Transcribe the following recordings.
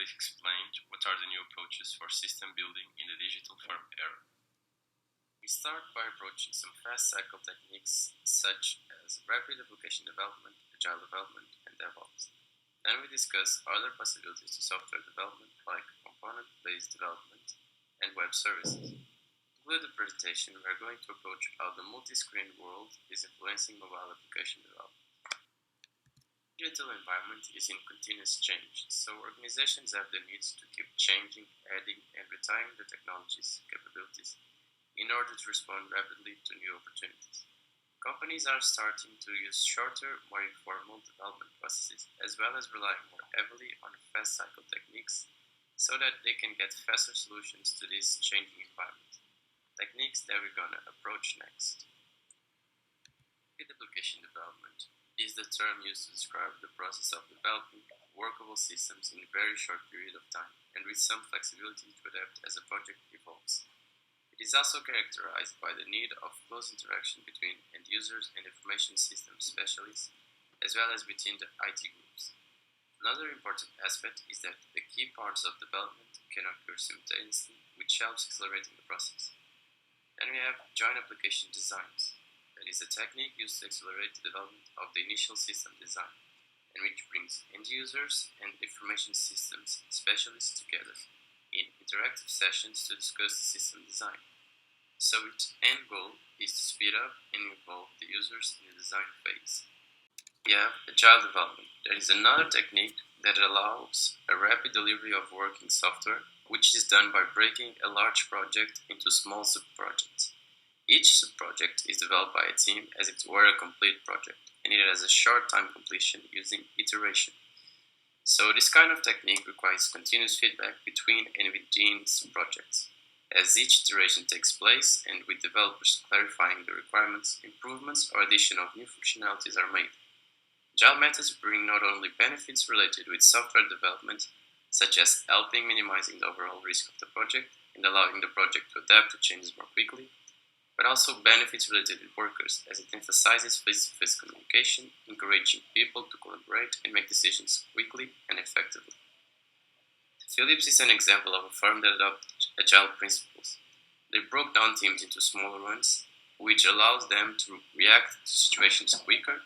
brief explain what are the new approaches for system building in the digital firm era. We start by approaching some fast cycle techniques such as rapid application development, agile development, and DevOps. Then we discuss other possibilities to software development like component-based development and web services. To conclude the presentation, we are going to approach how the multi-screen world is influencing mobile application development. The digital environment is in continuous change, so organizations have the needs to keep changing, adding, and retiring the technology's capabilities in order to respond rapidly to new opportunities. Companies are starting to use shorter, more informal development processes, as well as relying more heavily on fast cycle techniques so that they can get faster solutions to this changing environment. Techniques that we're going to approach next. Rapid application development is the term used to describe the process of developing workable systems in a very short period of time and with some flexibility to adapt as a project evolves. It is also characterized by the need of close interaction between end users and information system specialists, as well as between the IT groups. Another important aspect is that the key parts of development can occur simultaneously, which helps accelerating the process. Then we have joint application designs. That is a technique used to accelerate the development of the initial system design, and which brings end users and information systems specialists together in interactive sessions to discuss the system design. So its end goal is to speed up and involve the users in the design phase. We have agile development. That is another technique that allows a rapid delivery of working software, which is done by breaking a large project into small sub-projects. Each sub-project is developed by a team as if it were a complete project, and it has a short time completion using iteration. So this kind of technique requires continuous feedback between and within sub-projects, as each iteration takes place and with developers clarifying the requirements, improvements or addition of new functionalities are made. Agile methods bring not only benefits related with software development, such as helping minimizing the overall risk of the project and allowing the project to adapt to changes more quickly, but also benefits related with workers, as it emphasizes face-to-face communication, encouraging people to collaborate and make decisions quickly and effectively. Philips is an example of a firm that adopted agile principles. They broke down teams into smaller ones, which allows them to react to situations quicker,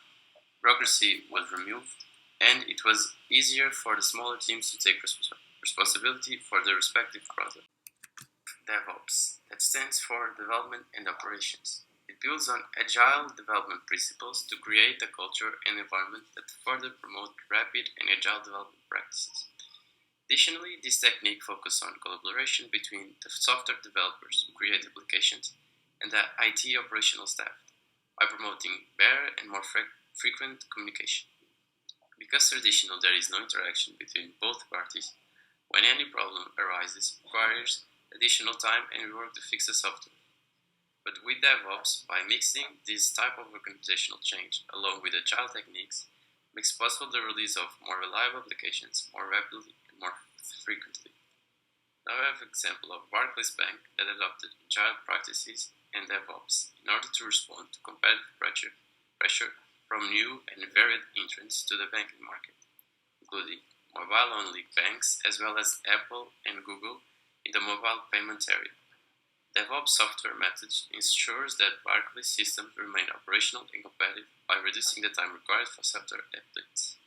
bureaucracy was removed, and it was easier for the smaller teams to take responsibility for their respective product. DevOps, that stands for Development and Operations. It builds on agile development principles to create a culture and environment that further promote rapid and agile development practices. Additionally, this technique focuses on collaboration between the software developers who create applications and the IT operational staff by promoting better and more frequent communication. Because traditionally there is no interaction between both parties, when any problem arises, it requires additional time and work to fix the software. But with DevOps, by mixing this type of organizational change along with agile techniques, makes possible the release of more reliable applications more rapidly and more frequently. Now we have an example of Barclays Bank that adopted agile practices and DevOps in order to respond to competitive pressure from new and varied entrants to the banking market, including mobile-only banks as well as Apple and Google in the mobile payment area. DevOps software methods ensures that Barclays systems remain operational and competitive by reducing the time required for software updates.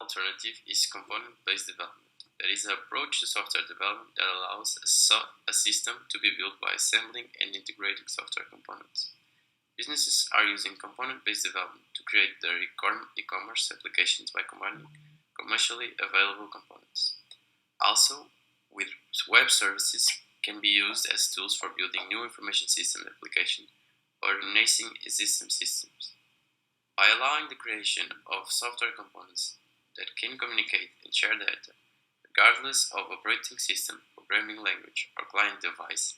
Alternative is component-based development. That is an approach to software development that allows a system to be built by assembling and integrating software components. Businesses are using component-based development to create their e-commerce applications by combining commercially available components. Also, with web services can be used as tools for building new information system applications or enhancing existing systems. By allowing the creation of software components that can communicate and share data, regardless of operating system, programming language, or client device,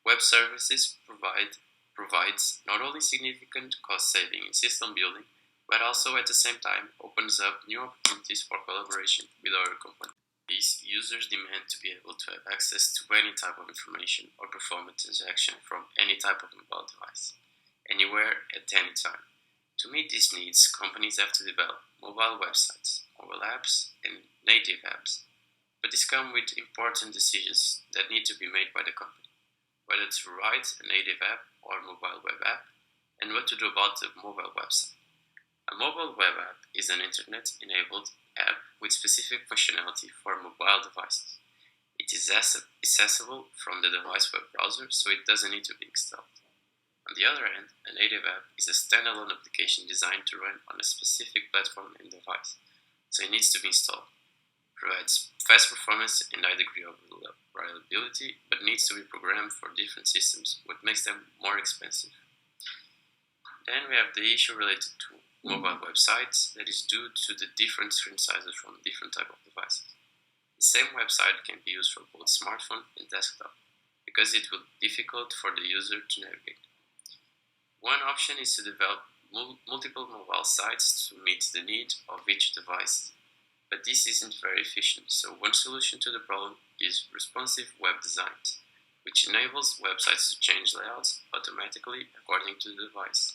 web services provides not only significant cost saving in system building, but also at the same time opens up new opportunities for collaboration with other components. These users demand to be able to have access to any type of information or perform a transaction from any type of mobile device, anywhere at any time. To meet these needs, companies have to develop mobile websites, mobile apps, and native apps. but these come with important decisions that need to be made by the company, whether to write a native app or mobile web app, and what to do about the mobile website. A mobile web app is an internet-enabled app with specific functionality for mobile devices. It is accessible from the device web browser, so it doesn't need to be installed. On the other hand, a native app is a standalone application designed to run on a specific platform and device, so it needs to be installed. Provides fast performance and high degree of reliability, but needs to be programmed for different systems, what makes them more expensive. Then we have the issue related to mobile websites that is due to the different screen sizes from different type of devices. The same website can be used for both smartphone and desktop, because it will be difficult for the user to navigate. One option is to develop multiple mobile sites to meet the need of each device, but this isn't very efficient, so one solution to the problem is responsive web design, which enables websites to change layouts automatically according to the device.